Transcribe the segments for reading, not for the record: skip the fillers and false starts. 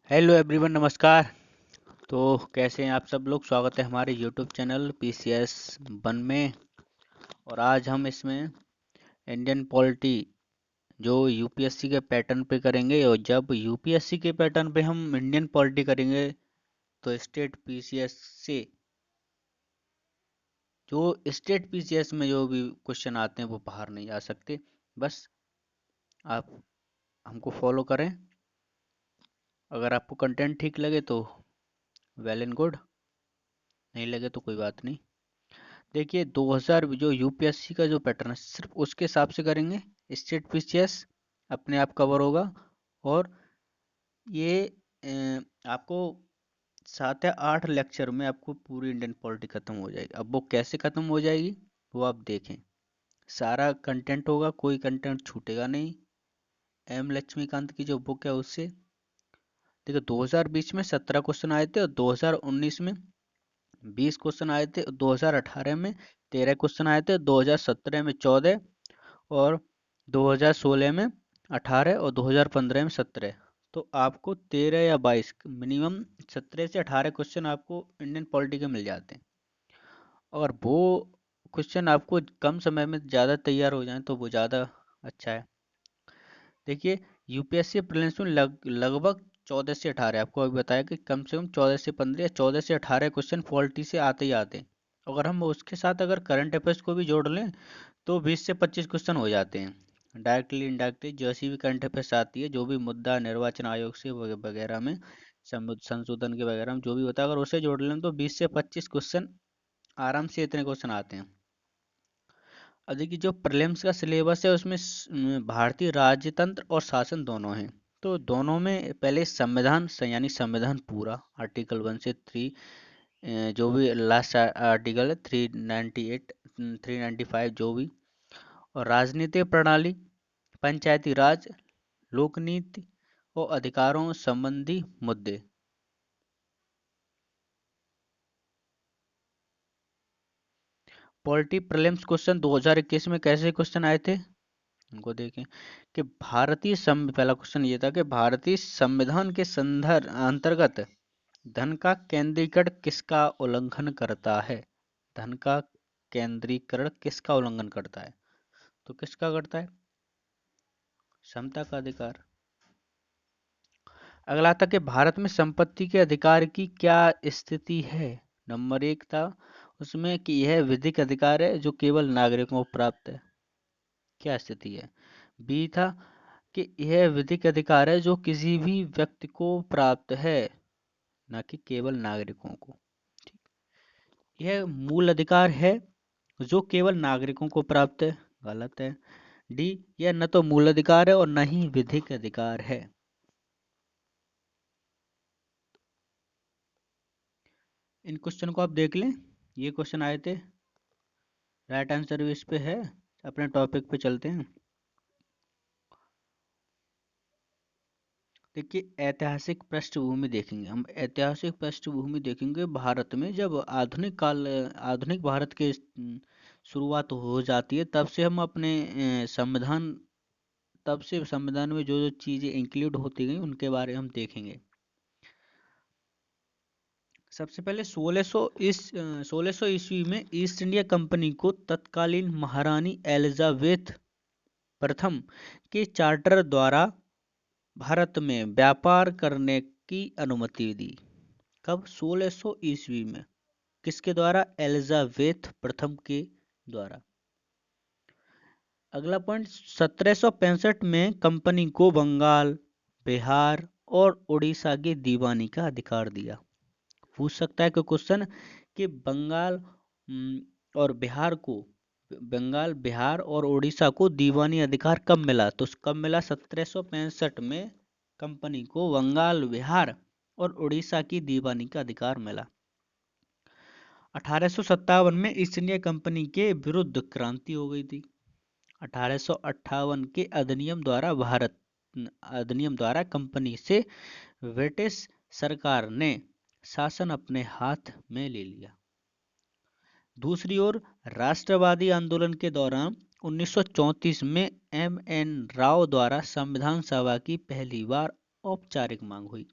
Hello everyone, नमस्कार। तो कैसे हैं आप सब लोग? स्वागत है हमारे यूट्यूब चैनल पीसीएस वन में। और आज हम इसमें इंडियन पॉलिटी जो यूपीएससी के पैटर्न पे करेंगे। और जब यूपीएससी के पैटर्न पे हम इंडियन पॉलिटी करेंगे तो स्टेट पीसीएस से जो स्टेट पीसीएस में जो भी क्वेश्चन आते हैं वो बाहर नहीं आ सकते। बस आप हमको फॉलो करें। अगर आपको कंटेंट ठीक लगे तो वेल एंड गुड, नहीं लगे तो कोई बात नहीं। देखिए 2000 जो यूपीएससी का जो पैटर्न है सिर्फ उसके हिसाब से करेंगे। स्टेट पीसीएस अपने आप कवर होगा। और ये आपको 7 या 8 लेक्चर में आपको पूरी इंडियन पॉलिटी खत्म हो जाएगी। अब वो कैसे खत्म हो जाएगी वो आप देखें। सारा कंटेंट होगा, कोई कंटेंट छूटेगा नहीं। एम लक्ष्मीकांत की जो बुक है उससे देखो 2020 में 17 क्वेश्चन आए थे और 2019 में 20 क्वेश्चन आए थे, 2018 में 13 क्वेश्चन आए थे, 2017 में 14 और 2016 में 18 और 2015 में 17। तो आपको 13 या 22 मिनिमम 17 से 18 क्वेश्चन आपको इंडियन पॉलिटी के मिल जाते हैं। और वो क्वेश्चन आपको कम समय में ज़्यादा तैयार हो जाए तो वो ज़्यादा अच्छा है। देखिए यूपीएससी प्रीलिम्स में लगभग 14 से 18, आपको अभी बताया कि कम से कम 14 से 15 या 14 से 18 क्वेश्चन पॉलिटी से आते ही आते हैं। अगर हम उसके साथ अगर करंट अफेयर्स को भी जोड़ लें तो 20 से 25 क्वेश्चन हो जाते हैं। डायरेक्टली इनडायरेक्टली जैसी भी करंट अफेयर्स आती है, जो भी मुद्दा निर्वाचन आयोग से वगैरह में संशोधन के वगैरह में जो भी होता है, अगर उसे जोड़ लें तो 20 से 25 क्वेश्चन आराम से इतने क्वेश्चन आते हैं। अब देखिए जो प्रीलिम्स का सिलेबस है उसमें भारतीय राजतंत्र और शासन दोनों हैं। तो दोनों में पहले संविधान यानी संविधान पूरा आर्टिकल 1 से 3, जो भी लास्ट आर्टिकल है 398 395 जो भी। और राजनीतिक प्रणाली, पंचायती राज, लोकनीति और अधिकारों संबंधी मुद्दे। पॉलिटी प्रीलिम्स क्वेश्चन 2021 में कैसे क्वेश्चन आए थे उनको देखें। कि पहला क्वेश्चन ये था कि भारतीय संविधान के संदर्भ अंतर्गत धन का केंद्रीकरण किसका उल्लंघन करता है। धन का केंद्रीकरण किसका उल्लंघन करता है? तो किसका करता है? समता का अधिकार। अगला था कि भारत में संपत्ति के अधिकार की क्या स्थिति है। नंबर 1 था उसमें कि यह विधिक अधिकार है जो केवल नागरिकों को प्राप्त है। क्या स्थिति है? बी था कि यह विधिक अधिकार है जो किसी भी व्यक्ति को प्राप्त है, न कि केवल नागरिकों को। ठीक। यह मूल अधिकार है जो केवल नागरिकों को प्राप्त है। गलत है। डी, यह न तो मूल अधिकार है और न ही विधिक अधिकार है। इन क्वेश्चन को आप देख लें, ये क्वेश्चन आए थे। राइट आंसर भी इस पे है। अपने टॉपिक पे चलते हैं। देखिए ऐतिहासिक पृष्ठभूमि देखेंगे हम। ऐतिहासिक पृष्ठभूमि देखेंगे भारत में जब आधुनिक भारत के शुरुआत हो जाती है तब से हम अपने संविधान, तब से संविधान में जो जो चीज़ें इंक्लूड होती गई उनके बारे में हम देखेंगे। सबसे पहले 1600 ईस्वी में ईस्ट इंडिया कंपनी को तत्कालीन महारानी एलिजाबेथ प्रथम के चार्टर द्वारा भारत में व्यापार करने की अनुमति दी। कब? 1600 ईस्वी में। किसके द्वारा? एलिजाबेथ प्रथम के द्वारा। अगला पॉइंट, 1765 में कंपनी को बंगाल, बिहार और उड़ीसा की दीवानी का अधिकार दिया। पूछ सकता है कोई क्वेश्चन कि और बिहार को बंगाल, बिहार और उड़ीसा को दीवानी अधिकार कब मिला? तो कब मिला? 1765 में कंपनी को बंगाल, बिहार और उड़ीसा की दीवानी का अधिकार मिला। 1857 में ईस्ट इंडिया कंपनी के विरुद्ध क्रांति हो गई थी। 1858 के अधिनियम द्वारा कंपनी से ब्रिटिश सरकार ने शासन अपने हाथ में ले लिया। दूसरी ओर राष्ट्रवादी आंदोलन के दौरान 1934 में एम एन राव द्वारा संविधान सभा की पहली बार औपचारिक मांग हुई।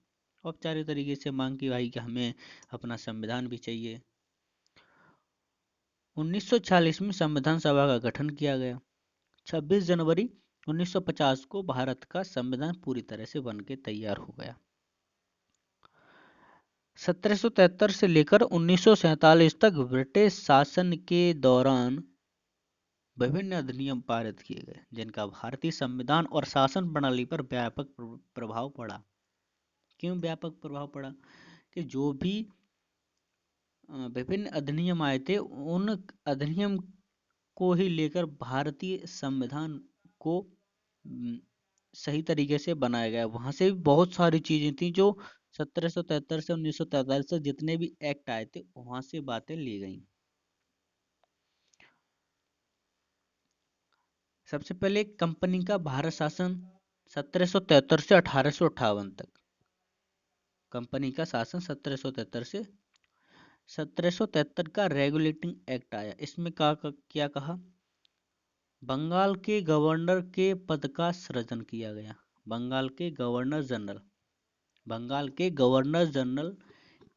औपचारिक तरीके से मांग की भाई कि हमें अपना संविधान भी चाहिए। 1946 में संविधान सभा का गठन किया गया। 26 जनवरी 1950 को भारत का संविधान पूरी तरह से बनके तैयार हो गया। 1773 से लेकर 1947 तक ब्रिटिश शासन के दौरान विभिन्न अधिनियम पारित किए गए जिनका भारतीय संविधान और शासन प्रणाली पर व्यापक प्रभाव पड़ा। क्यों व्यापक प्रभाव पड़ा? कि जो भी विभिन्न अधिनियम आए थे उन अधिनियम को ही लेकर भारतीय संविधान को सही तरीके से बनाया गया। वहां से भी बहुत सारी चीजें थी जो 1773 से 1943 तक जितने भी एक्ट आए थे वहां से बातें ली गई। सबसे पहले कंपनी का भारत शासन 1773 से 1858 तक। कंपनी का शासन 1773 से 1773 का रेगुलेटिंग एक्ट आया। इसमें क्या कहा? बंगाल के गवर्नर के पद का सृजन किया गया। बंगाल के गवर्नर जनरल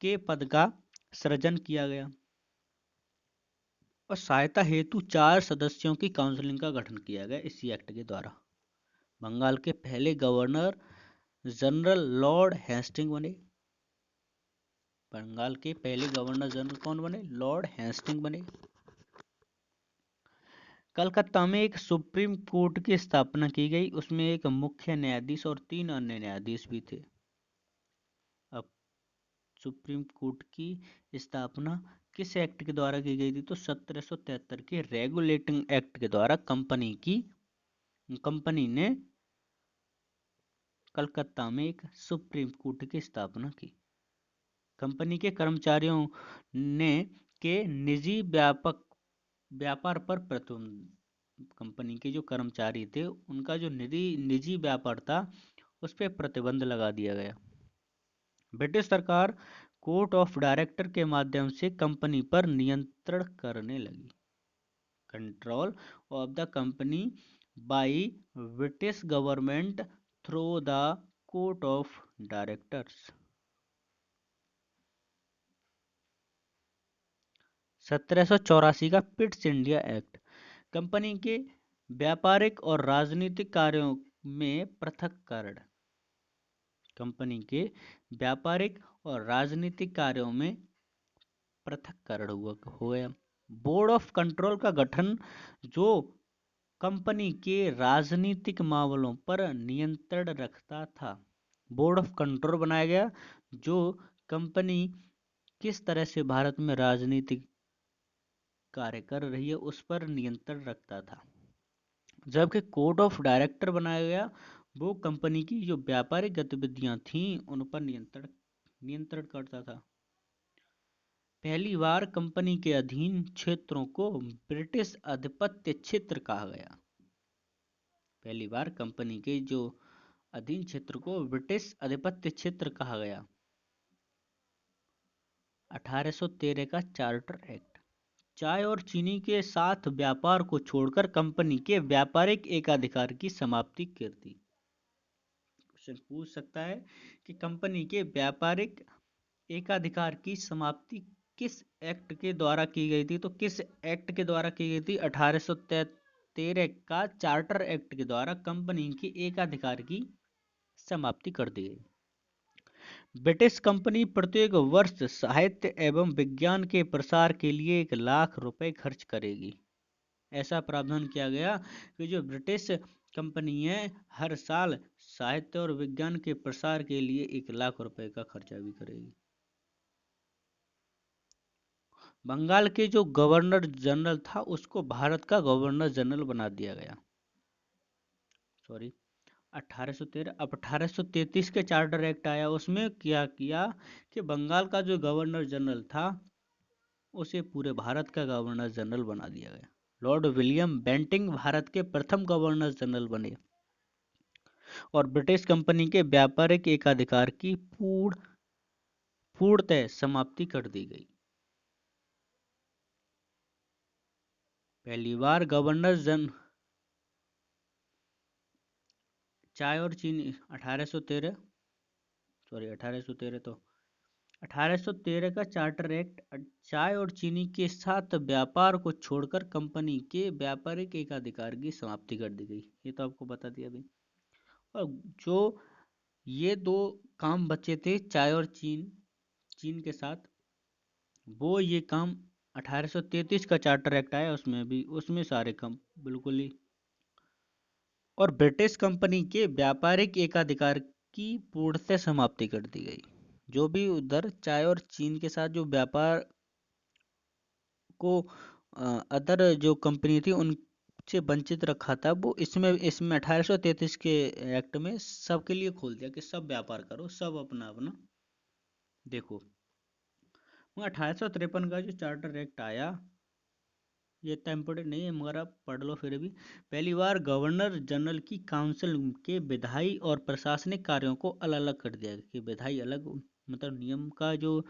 के पद का सृजन किया गया और सहायता हेतु 4 सदस्यों की काउंसिलिंग का गठन किया गया इसी एक्ट के द्वारा। बंगाल के पहले गवर्नर जनरल लॉर्ड हेस्टिंग बने। बंगाल के पहले गवर्नर जनरल कौन बने? लॉर्ड हेस्टिंग बने। कलकत्ता में एक सुप्रीम कोर्ट की स्थापना की गई। उसमें एक मुख्य न्यायाधीश और 3 अन्य न्यायाधीश भी थे। अब सुप्रीम कोर्ट की स्थापना किस एक्ट के द्वारा की गई थी? तो 1773 के रेगुलेटिंग एक्ट के द्वारा कंपनी ने कलकत्ता में एक सुप्रीम कोर्ट की स्थापना की। कंपनी के कर्मचारियों ने के निजी व्यापार पर प्रतिबंध। कंपनी के जो कर्मचारी थे उनका जो निजी व्यापार था उस पर प्रतिबंध लगा दिया गया। ब्रिटिश सरकार कोर्ट ऑफ डायरेक्टर के माध्यम से कंपनी पर नियंत्रण करने लगी। Control of the company by British government through the court of directors. 1784 का पिट्स इंडिया एक्ट कंपनी के व्यापारिक और राजनीतिक कार्यों में पृथक्करण। कंपनी के व्यापारिक और राजनीतिक कार्यों में पृथक्करण हो गया। बोर्ड ऑफ कंट्रोल का गठन जो कंपनी के राजनीतिक मामलों पर नियंत्रण रखता था। बोर्ड ऑफ कंट्रोल बनाया गया जो कंपनी किस तरह से भारत में राजनीतिक कार्य कर रही है उस पर नियंत्रण रखता था। जबकि कोर्ट ऑफ डायरेक्टर बनाया गया वो कंपनी की जो व्यापारिक गतिविधियां थीं उन पर नियंत्रण करता था। पहली बार कंपनी के अधीन क्षेत्रों को ब्रिटिश आधिपत्य क्षेत्र कहा गया। पहली बार कंपनी के जो अधीन क्षेत्र को ब्रिटिश आधिपत्य क्षेत्र कहा गया। 1813 का चार्टर एक्ट चाय और चीनी के साथ व्यापार को छोड़कर कंपनी के व्यापारिक एकाधिकार की समाप्ति कर दी। क्वेश्चन पूछ सकता है कि कंपनी के व्यापारिक एकाधिकार की समाप्ति किस एक्ट के द्वारा की गई थी? तो किस एक्ट के द्वारा की गई थी? 1813 का चार्टर एक्ट के द्वारा कंपनी के एकाधिकार की समाप्ति कर दी गई। ब्रिटिश कंपनी प्रत्येक वर्ष साहित्य एवं विज्ञान के प्रसार के लिए 1,00,000 रुपए खर्च करेगी। ऐसा प्रावधान किया गया कि जो ब्रिटिश कंपनी है हर साल साहित्य और विज्ञान के प्रसार के लिए 1,00,000 रुपए का खर्चा भी करेगी। बंगाल के जो गवर्नर जनरल था उसको भारत का गवर्नर जनरल बना दिया गया। 1813। अब 1833 के चार्टर एक्ट आया। उसमें क्या किया कि बंगाल का जो गवर्नर जनरल था उसे पूरे भारत का गवर्नर जनरल बना दिया गया। लॉर्ड विलियम बेंटिंग भारत के प्रथम गवर्नर जनरल बने और ब्रिटिश कंपनी के व्यापारिक एकाधिकार की पूर्णतः समाप्ति कर दी गई। पहली बार चाय और चीनी 1813 सॉरी 1813 तो 1813 का चार्टर एक्ट चाय और चीनी के साथ व्यापार को छोड़कर कंपनी के व्यापारिक एकाधिकार की समाप्ति कर दी गई। ये तो आपको बता दिया अभी। और जो ये दो काम बचे थे चाय और चीन के साथ, वो ये काम 1833 का चार्टर एक्ट आया उसमें भी, उसमें सारे काम बिल्कुल ही। और ब्रिटिश कंपनी के व्यापारिक एकाधिकार की पूर्णतः समाप्ति कर दी गई। जो भी उधर चाय और चीन के साथ जो व्यापार को अदर जो कंपनी थी उनसे वंचित रखा था, वो इसमें इसमें 1833 के एक्ट में सबके लिए खोल दिया कि सब व्यापार करो, सब अपना अपना देखो। 1853 का जो चार्टर एक्ट आया, ये इतना इम्पोर्टेंट नहीं है मगर आप पढ़ लो फिर भी। पहली बार गवर्नर जनरल की काउंसिल के विधायी और प्रशासनिक कार्यों को अलग अलग कर दिया गया कि विधायी अलग, मतलब नियम का जो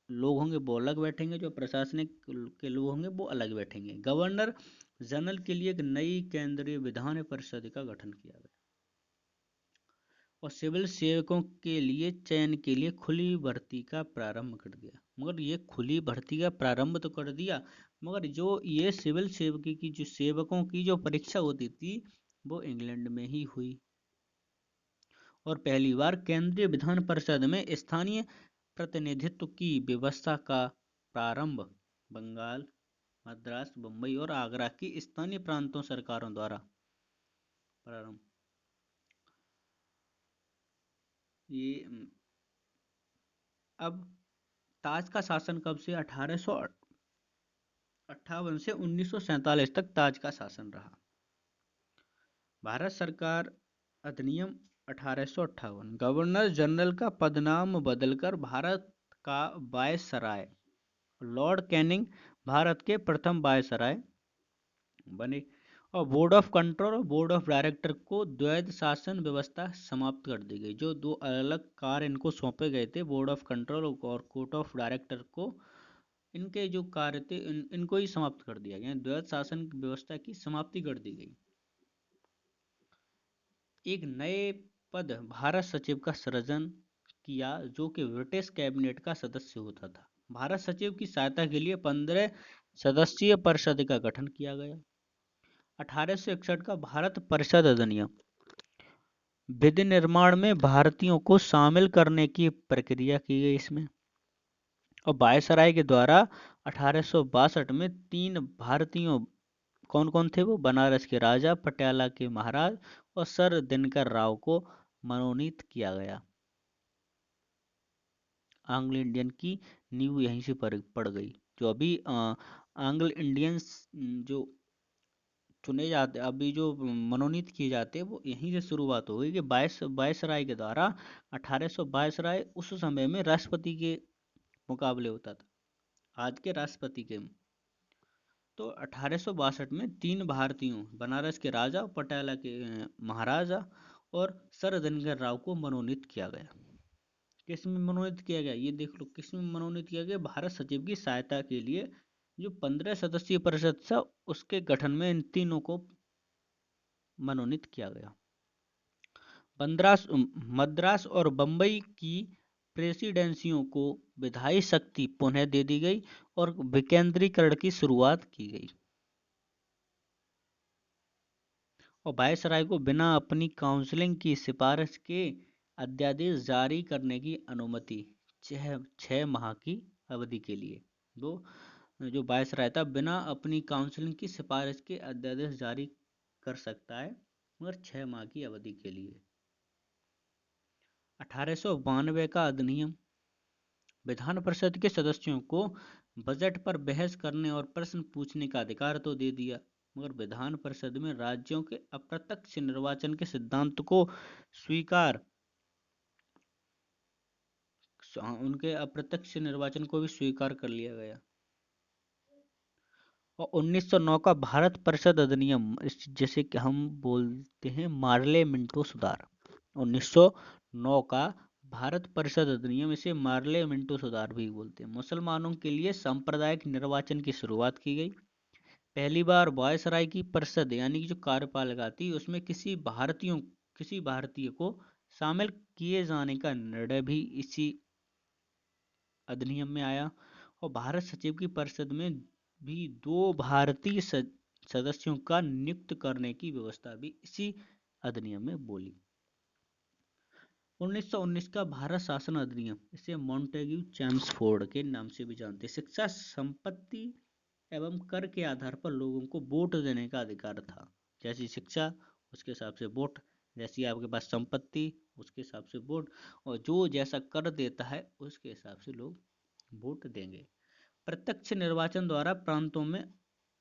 लोग होंगे वो अलग बैठेंगे, जो प्रशासनिक के लोग होंगे वो अलग बैठेंगे। गवर्नर जनरल के लिए एक नई केंद्रीय विधान परिषद का गठन किया गया और सिविल सेवकों के लिए चयन के लिए खुली भर्ती का प्रारंभ कर दिया। मगर ये खुली भर्ती का प्रारंभ तो कर दिया, मगर जो ये सिविल सेवकी की जो सेवकों की जो परीक्षा होती थी वो इंग्लैंड में ही हुई। और पहली बार केंद्रीय विधान परिषद में स्थानीय प्रतिनिधित्व की व्यवस्था का प्रारंभ बंगाल, मद्रास, बम्बई और आगरा की स्थानीय प्रांतों सरकारों द्वारा प्रारंभ। ये अब ताज का शासन कब से? 1858 से 1947 तक ताज का शासन रहा। भारत सरकार अधिनियम 1858, गवर्नर जनरल का पदनाम बदलकर भारत का वायसराय, लॉर्ड कैनिंग भारत के प्रथम वायसराय बने। और बोर्ड ऑफ कंट्रोल और बोर्ड ऑफ डायरेक्टर को द्वैध शासन व्यवस्था समाप्त कर दी गई। जो दो अलग अलग कार्य इनको सौंपे गए थे, बोर्ड ऑफ कंट्रोल और कोर्ट ऑफ डायरेक्टर को, इनके जो कार्य थे इनको ही समाप्त कर दिया गया, द्वैध शासन व्यवस्था की समाप्ति कर दी गई। एक नए पद भारत सचिव का सृजन किया जो कि ब्रिटिश कैबिनेट का सदस्य होता था। भारत सचिव की सहायता के लिए 15 सदस्यीय परिषद का गठन किया गया। 1861 का भारत परिषद अधिनियम विधि निर्माण में भारतीयों को शामिल करने की प्रक्रिया की गई इसमें। और वायसराय के द्वारा 1862 में 3 भारतीयों, कौन कौन थे वो? बनारस के राजा, पटियाला के महाराज और सर दिनकर राव को मनोनीत किया गया। एंग्लो इंडियन की नींव यहीं से पड़ गई। जो अभी एंग्लो इंडियंस जो चुने जाते, अभी जो मनोनीत किए जाते हैं, वो यहीं से शुरुआत हो गई कि वायसराय के द्वारा। 1822 राय उस समय में राष्ट्रपति के मुकाबले होता था, आज के राष्ट्रपति के। तो 1862 में 3 भारतीयों, बनारस के राजा, पटियाला के महाराजा और सर दिनकर राव को मनोनीत किया गया। किस में मनोनीत किया गया? ये देख लो, किस में मनोनीत किया गया? भारत सचिव की सहायता के लिए जो 15 सदस्यीय परिषद था उसके गठन में इन तीनों को मनोनीत किया गया। मद्रास और बम्बई की प्रेसिडेंसियों को विधायी शक्ति पुनः दे दी गई और विकेंद्रीकरण की शुरुआत की गई। और वायसराय को बिना अपनी काउंसिलिंग की सिफारिश के अध्यादेश जारी करने की अनुमति 6 माह की अवधि के लिए। जो वायसराय था बिना अपनी काउंसिलिंग की सिफारिश के अध्यादेश जारी कर सकता है, मगर 6 माह की अवधि के लिए। 1892 का अधिनियम विधान परिषद के सदस्यों को बजट पर बहस करने और प्रश्न पूछने का अधिकार तो दे दिया, मगर विधान परिषद में राज्यों के अप्रत्यक्ष निर्वाचन के सिद्धांत को स्वीकार, उनके अप्रत्यक्ष निर्वाचन को भी स्वीकार कर लिया गया। और 1909 का भारत परिषद अधिनियम, जैसे कि हम बोलते हैं मार्ले मिंटो सुधार, 1909 का भारत परिषद अधिनियम, इसे मार्ले मिंटो सुधार भी बोलते हैं। मुसलमानों के लिए सांप्रदायिक निर्वाचन की शुरुआत की गई। पहली बार वायसराय की परिषद यानी कि जो कार्यपालिका थी उसमें किसी भारतीय को शामिल किए जाने का निर्णय भी इसी अधिनियम में आया। और भारत सचिव की परिषद में भी 2 भारतीय सदस्यों का नियुक्त करने की व्यवस्था भी इसी अधिनियम में बोली। 1919 का भारत शासन अधिनियम, इसे मॉन्टेग्यू चेम्सफोर्ड के नाम से भी जानते हैं। शिक्षा, संपत्ति एवं कर के आधार पर लोगों को वोट देने का अधिकार था। जैसी शिक्षा उसके हिसाब से वोट, जैसी आपके पास संपत्ति उसके हिसाब से वोट, और जो जैसा कर देता है उसके हिसाब से लोग वोट देंगे। प्रत्यक्ष निर्वाचन द्वारा प्रांतों में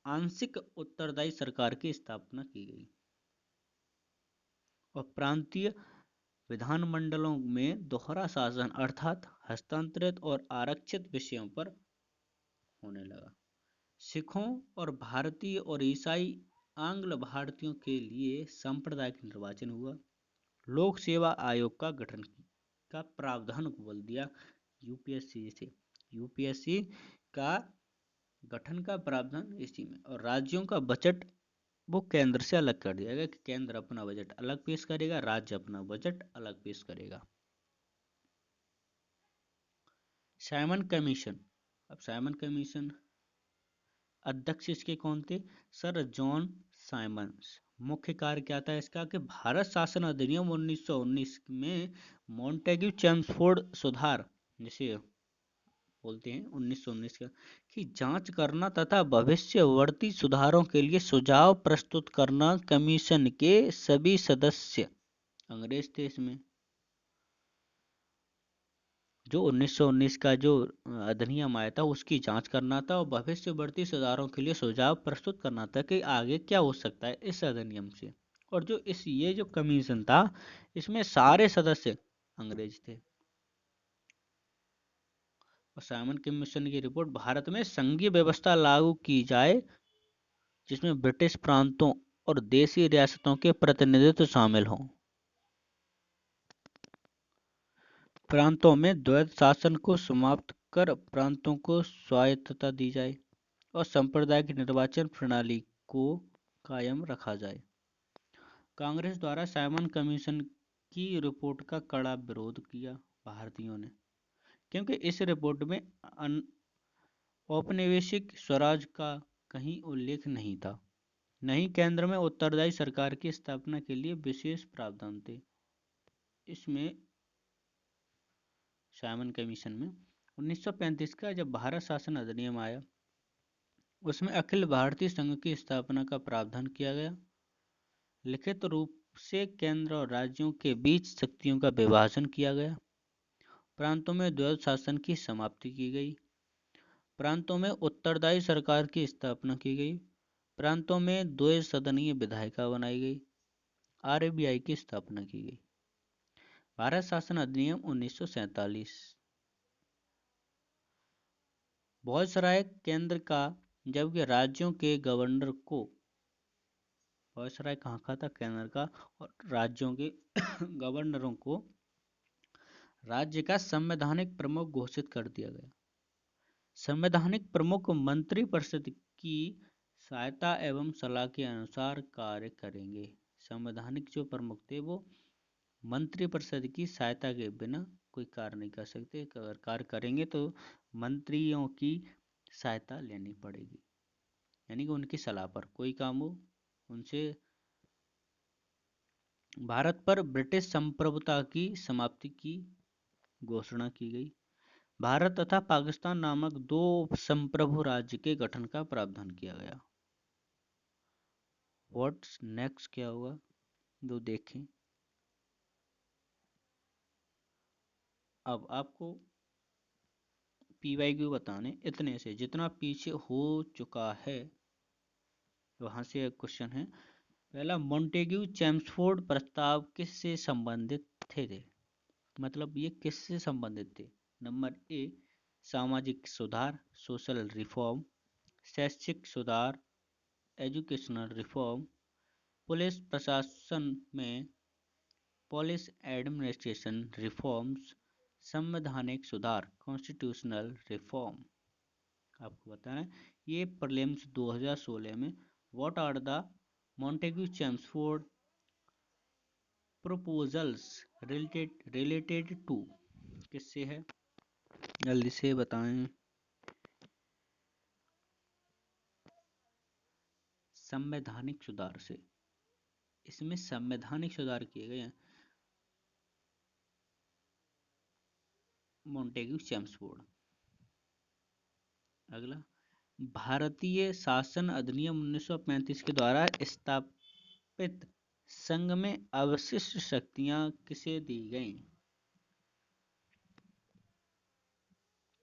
आंशिक उत्तरदायी सरकार की स्थापना की गई और प्रांतीय विधानमंडलों में दोहरा शासन अर्थात हस्तांतरित और आरक्षित विषयों पर होने लगा। सिखों और भारतीय और ईसाई आंग्ल भारतीयों के लिए सांप्रदायिक निर्वाचन हुआ। लोक सेवा आयोग का गठन का प्रावधान बोल दिया यूपीएससी से। यूपीएससी का गठन का प्रावधान इसी में। और राज्यों का बजट वो केंद्र से अलग कर दिया गया कि केंद्र अपना बजट अलग पेश करेगा, राज्य अपना बजट अलग पेश करेगा। Simon commission. अब साइमन कमीशन अध्यक्ष इसके कौन थे? Sir John Simons. मुख्य कार्य क्या था इसका कि भारत शासन अधिनियम 1919 में मॉन्टेग्यू चेम्सफोर्ड सुधार, जिसे बोलते हैं 1919 का, की जांच करना तथा भविष्यवर्ती सुधारों के लिए सुझाव प्रस्तुत करना। कमीशन के सभी सदस्य अंग्रेज थे। इसमें जो 1919 का जो अधिनियम आया था उसकी जांच करना था और भविष्यवर्ती सुधारों के लिए सुझाव प्रस्तुत करना था कि आगे क्या हो सकता है इस अधिनियम से। और जो ये जो कमीशन था इसमें सारे सदस्य अंग्रेज थे। और साइमन कमीशन की रिपोर्ट, भारत में संघीय व्यवस्था लागू की जाए जिसमें ब्रिटिश प्रांतों और देशी रियासतों के प्रतिनिधित्व शामिल हों। प्रांतों में द्वैध शासन को समाप्त कर प्रांतों को स्वायत्तता दी जाए और सांप्रदायिक निर्वाचन प्रणाली को कायम रखा जाए। कांग्रेस द्वारा साइमन कमीशन की रिपोर्ट का कड़ा विरोध किया भारतीयों ने, क्योंकि इस रिपोर्ट में औपनिवेशिक स्वराज का कहीं उल्लेख नहीं था, नहीं केंद्र में उत्तरदायी सरकार की स्थापना के लिए विशेष प्रावधान थे। इसमें साइमन कमीशन में 1935 का जब भारत शासन अधिनियम आया उसमें अखिल भारतीय संघ की स्थापना का प्रावधान किया गया। लिखित रूप से केंद्र और राज्यों के बीच शक्तियों का विभाजन किया गया। प्रांतों में द्वैध शासन की समाप्ति की गई। प्रांतों में उत्तरदायी सरकार की स्थापना की गई। प्रांतों में द्वै सदनीय विधायिका बनाई गई। आरबीआई की स्थापना की गई। भारत शासन अधिनियम 1947। वायसराय केंद्र का जबकि राज्यों के गवर्नर को, वायसराय कहाँ का था? केंद्र का। और राज्यों के गवर्नरों को राज्य का संवैधानिक प्रमुख घोषित कर दिया गया। संवैधानिक प्रमुख मंत्रिपरिषद की सहायता एवं सलाह के अनुसार कार्य करेंगे। संवैधानिक जो प्रमुख थे वो मंत्रिपरिषद की सहायता के बिना कोई कार्य नहीं कर सकते। अगर कार्य करेंगे तो मंत्रियों की सहायता लेनी पड़ेगी, यानी कि उनकी सलाह पर कोई काम हो उनसे। भारत पर ब्रिटिश संप्रभुता की समाप्ति की घोषणा की गई। भारत तथा पाकिस्तान नामक 2 संप्रभु राज्य के गठन का प्रावधान किया गया। व्हाट्स नेक्स्ट क्या हुआ जो देखें। अब आपको PYQ बताने इतने से, जितना पीछे हो चुका है वहां से एक क्वेश्चन है। पहला, मॉन्टेग्यू चेम्सफोर्ड प्रस्ताव किससे संबंधित थे? मतलब ये किससे संबंधित थे? नंबर ए, सामाजिक सुधार, सोशल रिफॉर्म, शैक्षिक सुधार, एजुकेशनल रिफॉर्म, पुलिस प्रशासन में पुलिस एडमिनिस्ट्रेशन रिफॉर्म्स, संवैधानिक सुधार, कॉन्स्टिट्यूशनल रिफॉर्म। आपको बताना है ये प्रीलिम्स 2016 में, what are the Montagu Chelmsford proposals related to किससे है, जल्दी से बताएं। संवैधानिक सुधार से, इसमें संवैधानिक सुधार किए गए हैं। Montagu Chelmsford. अगला, भारतीय शासन अधिनियम 1935 के द्वारा स्थापित संघ में अवशिष्ट शक्तियां किसे दी गईं?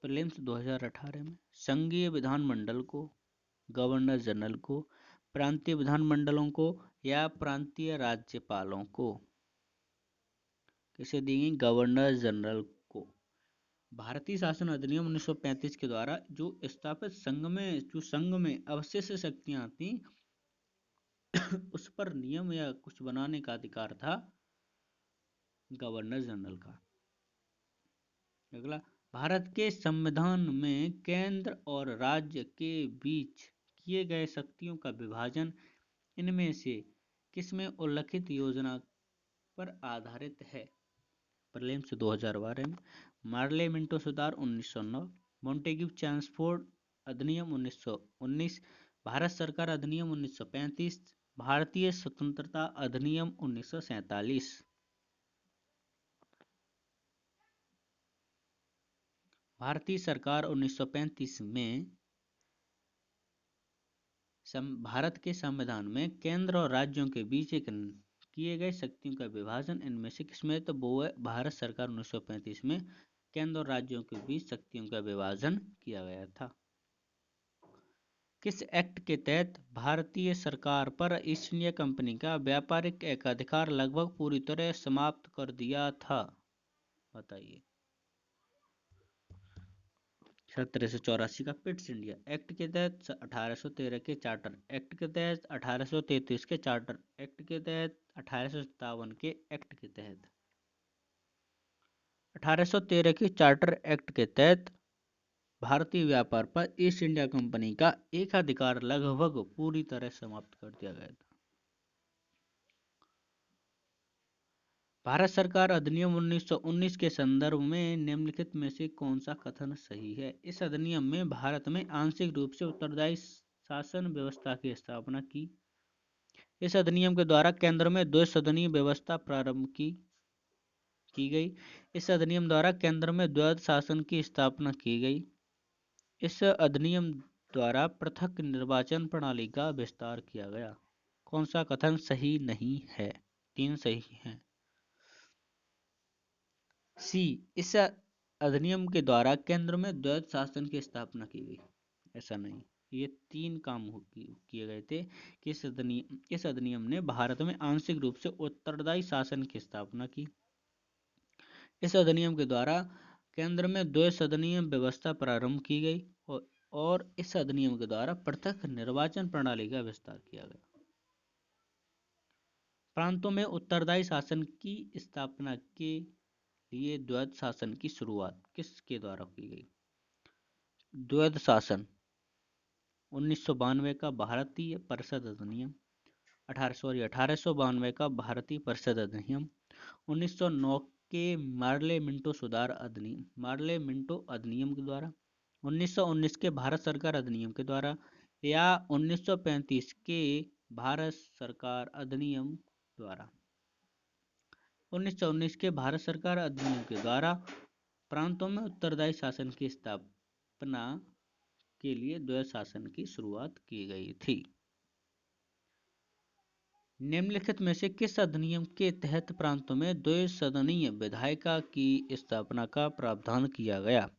प्रीलिम्स 2018 में संघीय विधानमंडल को, गवर्नर जनरल को, प्रांतीय विधानमंडलों को या प्रांतीय राज्यपालों को? किसे दी गई? गवर्नर जनरल को। भारतीय शासन अधिनियम 1935 के द्वारा जो स्थापित संघ में अवशिष्ट शक्तियां थी उस पर नियम या कुछ बनाने का अधिकार था गवर्नर जनरल का। अगला, भारत के संविधान में केंद्र और राज्य के बीच किए गए शक्तियों का विभाजन इनमें से किसमें उल्लिखित योजना पर आधारित है? प्रीलिम्स 2012 में मार्ले मिंटो सुधार 1909, मॉन्टेग्यू चेम्सफोर्ड अधिनियम 1919, भारत सरकार अधिनियम 1935, भारतीय स्वतंत्रता अधिनियम 1947। भारतीय सरकार 1935 में भारत के संविधान में केंद्र और राज्यों के बीच एक किए गए शक्तियों का विभाजन इनमें से किसमें? तो वो है भारत सरकार 1935 में केंद्र और राज्यों के बीच शक्तियों का विभाजन किया गया था। किस एक्ट के तहत भारतीय सरकार पर ईस्ट इंडिया कंपनी का व्यापारिक एकाधिकार लगभग पूरी तरह समाप्त कर दिया था? बताइए। 1784 का पिट्स इंडिया एक्ट के तहत, 1813 के चार्टर एक्ट के तहत, 1833 के चार्टर एक्ट के तहत, 1857 के एक्ट के तहत। 1813 के चार्टर एक्ट के तहत भारतीय व्यापार पर ईस्ट इंडिया कंपनी का एकाधिकार लगभग पूरी तरह समाप्त कर दिया गया था। भारत सरकार अधिनियम 1919 के संदर्भ में निम्नलिखित में से कौन सा कथन सही है? इस अधिनियम में भारत में आंशिक रूप से उत्तरदायी शासन व्यवस्था की स्थापना की। इस अधिनियम के द्वारा केंद्र में द्विसदनीय व्यवस्था प्रारंभ की गई। इस अधिनियम द्वारा केंद्र में द्वैध शासन की स्थापना की गई। इस अधिनियम द्वारा पृथक निर्वाचन प्रणाली का विस्तार किया गया। कौन सा कथन सही नहीं है? 3 सही हैं। सी, इस अधिनियम के द्वारा केंद्र में द्वैध शासन की स्थापना की गई। ऐसा नहीं, ये 3 काम किए गए थे कि इस अधिनियम ने भारत में आंशिक रूप से उत्तरदायी शासन की स्थापना की। इस अधिनियम के द्वारा केंद्र में द्विसदनीय व्यवस्था प्रारंभ की गई और इस अधिनियम के द्वारा पृथक निर्वाचन प्रणाली का विस्तार किया गया। प्रांतों में उत्तरदायी शासन की स्थापना के लिए द्वैध शासन की शुरुआत किसके द्वारा की गई? द्वैध शासन 1992 का भारतीय परिषद अधिनियम, 1892 का भारतीय परिषद अधिनियम, 1909 के मार्ले मिंटो सुधार अधिनियम, मार्ले मिंटो अधिनियम के द्वारा, 1919 के भारत सरकार अधिनियम के द्वारा या 1935 के भारत सरकार अधिनियम द्वारा। 1919 के भारत सरकार अधिनियम के द्वारा प्रांतों में उत्तरदायी शासन की स्थापना के लिए द्वैध शासन की शुरुआत की गई थी। निम्नलिखित में से किस अधिनियम के तहत प्रांतों में द्विसदनीय विधायिका की स्थापना का प्रावधान किया गया?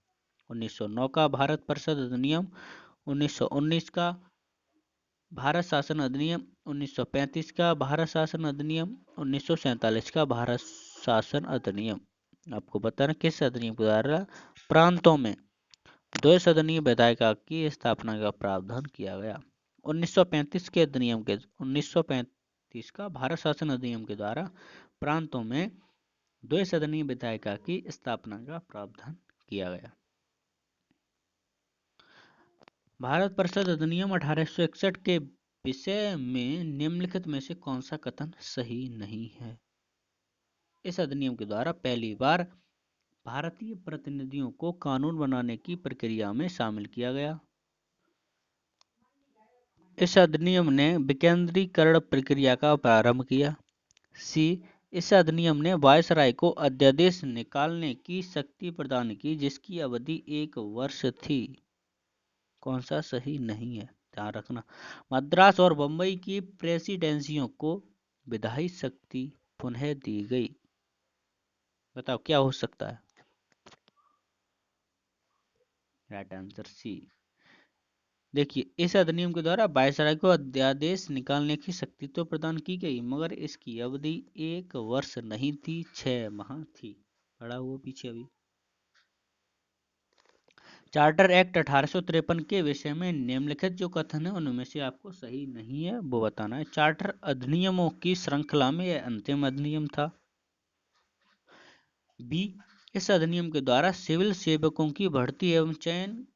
1909 का भारत परिषद अधिनियम, 1919 का भारत शासन अधिनियम, 1935 का भारत शासन अधिनियम, 1947 का भारत शासन अधिनियम। आपको बताना किस अधिनियम के द्वारा प्रांतों में द्विसदनीय विधायिका की स्थापना का प्रावधान किया गया? 1935 का भारत शासन अधिनियम के द्वारा प्रांतों में द्विसदनीय विधायिका की स्थापना का प्रावधान किया गया। भारत परिषद अधिनियम 1861 के विषय में निम्नलिखित में से कौन सा कथन सही नहीं है? इस अधिनियम के द्वारा पहली बार भारतीय प्रतिनिधियों को कानून बनाने की प्रक्रिया में शामिल किया गया। इस अधिनियम ने विकेंद्रीकरण प्रक्रिया का प्रारंभ किया। सी, इस अधिनियम ने वायसराय को अध्यादेश निकालने की शक्ति प्रदान की जिसकी अवधि 1 वर्ष थी। कौन सा सही नहीं है, ध्यान रखना। मद्रास और बंबई की प्रेसिडेंसियों को विधायी शक्ति पुनः दी गई। बताओ क्या हो सकता है? Right answer C. देखिए, इस अधिनियम के द्वारा वायसराय को अध्यादेश निकालने की शक्ति तो प्रदान की गई मगर इसकी अवधि 1 वर्ष नहीं थी, 6 माह थी। पढ़ा हुआ पीछे अभी। चार्टर एक्ट 1853 के विषय में निम्नलिखित जो कथन है उनमें से आपको सही नहीं है वो बताना है। चार्टर अधिनियमों की श्रृंखला में यह अंतिम अधिनियम था। बी, इस अधिनियम के द्वारा सिविल सेवकों की भर्ती एवं चयन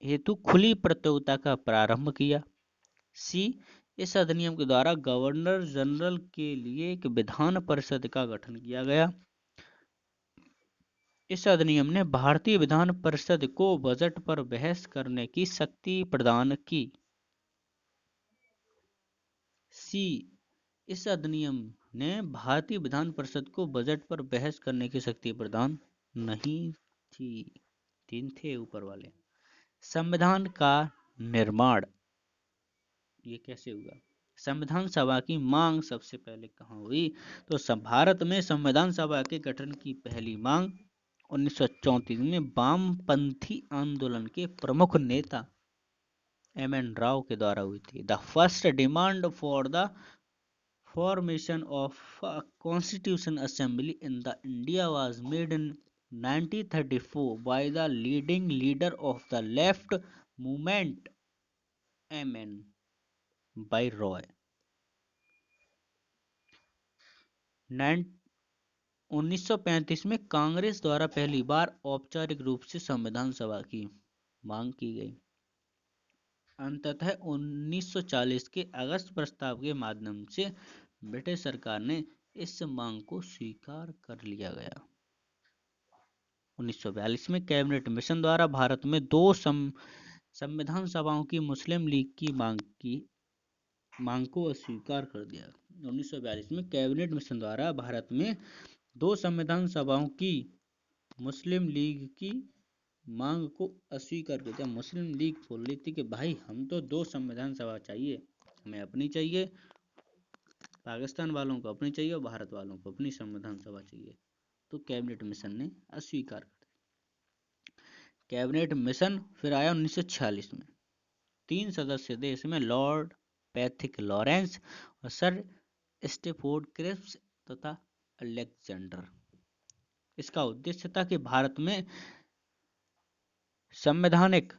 हेतु खुली प्रतियोगिता का प्रारंभ किया। सी, इस अधिनियम के द्वारा गवर्नर जनरल के लिए एक विधान परिषद का गठन किया गया। इस अधिनियम ने भारतीय विधान परिषद को बजट पर बहस करने की शक्ति प्रदान की। सी, इस अधिनियम ने भारतीय विधान परिषद को बजट पर बहस करने की शक्ति प्रदान नहीं थी। 3 थे ऊपर वाले। संविधान का निर्माण ये कैसे हुआ? संविधान सभा की मांग सबसे पहले कहाँ हुई? तो भारत में संविधान सभा के गठन की पहली मांग 1934 में वामपंथी आंदोलन के प्रमुख नेता एम.एन. राव के द्वारा हुई थी। The first demand for the formation of a constitution assembly in the India was made in 1934 by the leading leader of the left movement M.N. by Roy। 1935 में कांग्रेस द्वारा पहली बार औपचारिक रूप से संविधान सभा की मांग की गई। अंततः 1940 के अगस्त प्रस्ताव के माध्यम से ब्रिटिश सरकार ने इस मांग को स्वीकार कर लिया गया। 1942 में कैबिनेट मिशन द्वारा भारत में 2 संविधान सभाओं की मुस्लिम लीग की मांग को अस्वीकार कर दिया। 1942 में कैबिनेट मिशन द्वारा भारत में 2 संविधान सभाओं की मुस्लिम लीग की मांग को अस्वीकार कर दिया। मुस्लिम लीग बोल रही थी कि भाई हम तो 2 संविधान सभा चाहिए, हमें अपनी चाहिए, पाकिस्तान वालों को अपनी चाहिए और भारत वालों को अपनी संविधान सभा चाहिए। तो कैबिनेट मिशन ने अस्वीकार कर दिया। कैबिनेट मिशन फिर आया 1946 में। 3 सदस्य देश में लॉर्ड पैथिक लॉरेंस और सर स्टेफोर्ड क्रिप्स तथा अलेक्जेंडर। इसका उद्देश्य था कि भारत में संवैधानिक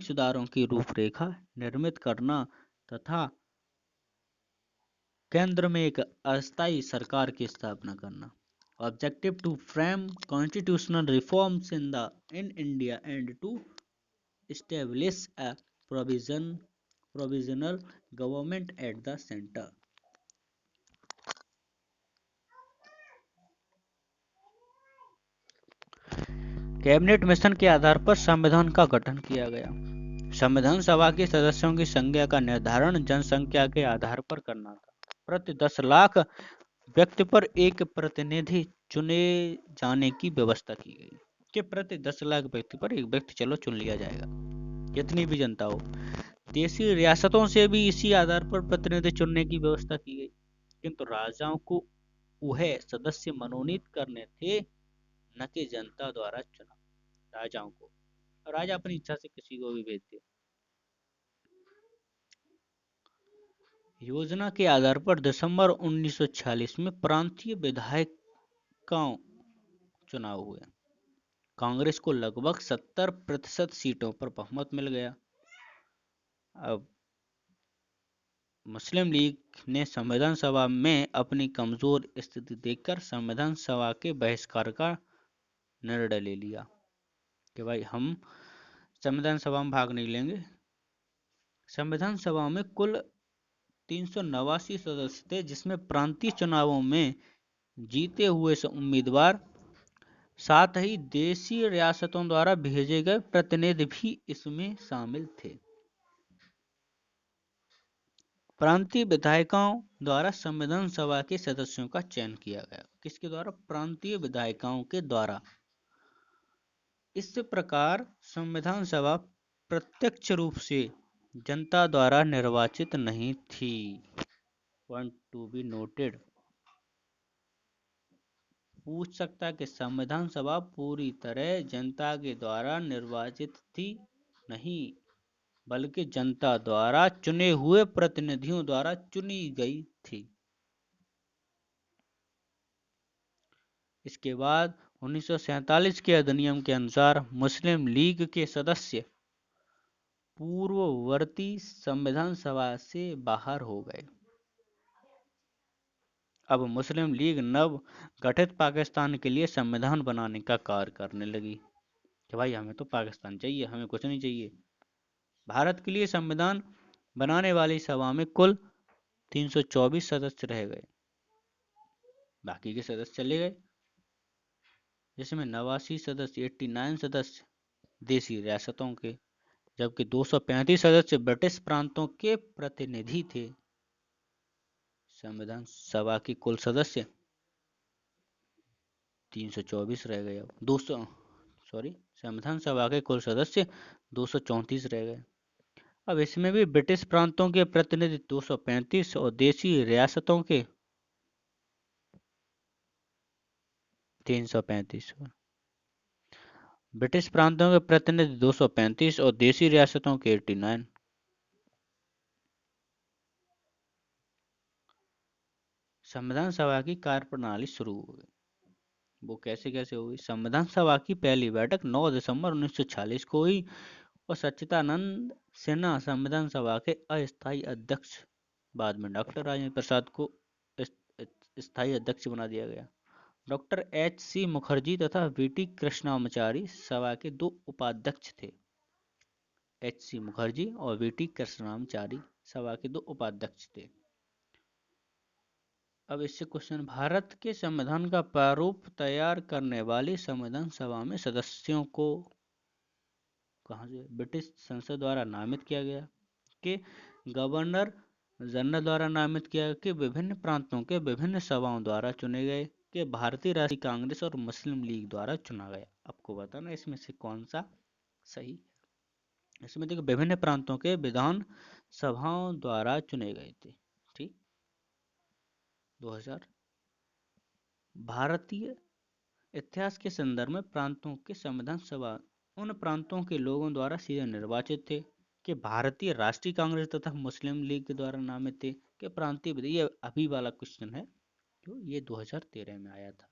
सुधारों की रूपरेखा निर्मित करना तथा केंद्र में एक अस्थायी सरकार की स्थापना करना। Objective to frame constitutional reforms in India and to establish a provisional government at the center। Cabinet mission के आधार पर संविधान का गठन किया गया। संविधान सभा के सदस्यों की संख्या का निर्धारण जनसंख्या के आधार पर करना था। प्रति 10 लाख व्यक्ति पर एक प्रतिनिधि चुने जाने की व्यवस्था की गई कि प्रति 10 लाख व्यक्ति पर एक व्यक्ति चलो चुन लिया जाएगा, जितनी भी जनता हो। देशी रियासतों से भी इसी आधार पर प्रतिनिधि चुनने की व्यवस्था की गई, किंतु राजाओं को वह सदस्य मनोनीत करने थे, न कि जनता द्वारा चुना। राजाओं को, राजा अपनी इच्छा से किसी को भी भेजते। योजना के आधार पर दिसंबर 1946 में प्रांतीय विधायकों चुनाव हुए। कांग्रेस को लगभग 70% सीटों पर बहुमत मिल गया। अब मुस्लिम लीग ने संविधान सभा में अपनी कमजोर स्थिति देखकर संविधान सभा के बहिष्कार का निर्णय ले लिया कि भाई हम संविधान सभा में भाग नहीं लेंगे, संविधान सभा में कुल 389 सदस्य थे, जिसमें प्रांतीय चुनावों में जीते हुए उम्मीदवार, साथ ही देशी रियासतों द्वारा भेजे गए प्रतिनिधि भी इसमें शामिल थे। प्रांतीय विधायिकाओं द्वारा संविधान सभा के सदस्यों का चयन किया गया। किसके द्वारा? प्रांतीय विधायिकाओं के द्वारा। इस प्रकार संविधान सभा प्रत्यक्ष रूप से जनता द्वारा निर्वाचित नहीं थी। Point to be noted. पूछ सकता है कि संविधान सभा पूरी तरह जनता के द्वारा निर्वाचित थी? नहीं, बल्कि जनता द्वारा चुने हुए प्रतिनिधियों द्वारा चुनी गई थी। इसके बाद 1947 के अधिनियम के अनुसार मुस्लिम लीग के सदस्य पूर्ववर्ती संविधान सभा से बाहर हो गए। अब मुस्लिम लीग नव गठित पाकिस्तान के लिए संविधान बनाने का कार्य करने लगी कि भाई हमें तो पाकिस्तान चाहिए, हमें कुछ नहीं चाहिए। भारत के लिए संविधान बनाने वाली सभा में कुल 324 सदस्य रह गए, बाकी के सदस्य चले गए, जिसमें 89 सदस्य 89 सदस्य देशी रियासतों के, जबकि 235 सदस्य ब्रिटिश प्रांतों के प्रतिनिधि थे। संविधान सभा के कुल सदस्य 324 रह गए। अब संविधान सभा के कुल सदस्य 234 रह गए। अब इसमें भी ब्रिटिश प्रांतों के प्रतिनिधि 235 और देशी रियासतों के 335। ब्रिटिश प्रांतों के प्रतिनिधि 235 और देशी रियासतों के 89। संविधान सभा की कार्यप्रणाली शुरू हो गई। वो कैसे कैसे हुई? संविधान सभा की पहली बैठक 9 दिसंबर 1946 को हुई और सच्चिदानंद सिन्हा संविधान सभा के अस्थायी अध्यक्ष, बाद में डॉक्टर राजेंद्र प्रसाद को स्थायी अध्यक्ष बना दिया गया। डॉक्टर एच.सी. मुखर्जी तथा वी.टी. कृष्णामाचारी सभा के 2 उपाध्यक्ष थे। एच.सी. मुखर्जी और वी.टी. कृष्णामाचारी सभा के 2 उपाध्यक्ष थे। अब इससे क्वेश्चन, भारत के संविधान का प्रारूप तैयार करने वाली संविधान सभा में सदस्यों को कहाँ से? ब्रिटिश संसद द्वारा नामित किया गया, कि गवर्नर जनरल द्वारा नामित किया, कि विभिन्न प्रांतों के विभिन्न सभाओं द्वारा चुने गए, कि भारतीय राष्ट्रीय कांग्रेस और मुस्लिम लीग द्वारा चुना गया। आपको बताना इसमें से कौन सा सही। इसमें देखो, विभिन्न प्रांतों के विधान सभाओं द्वारा चुने गए थे। ठीक। 2000 भारतीय इतिहास के संदर्भ में प्रांतों के संविधान सभा उन प्रांतों के लोगों द्वारा सीधे निर्वाचित थे, कि भारतीय राष्ट्रीय कांग्रेस तथा मुस्लिम लीग के द्वारा नामित थे, कि प्रांतीय विधि। ये अभी वाला क्वेश्चन है जो ये 2013 में आया था।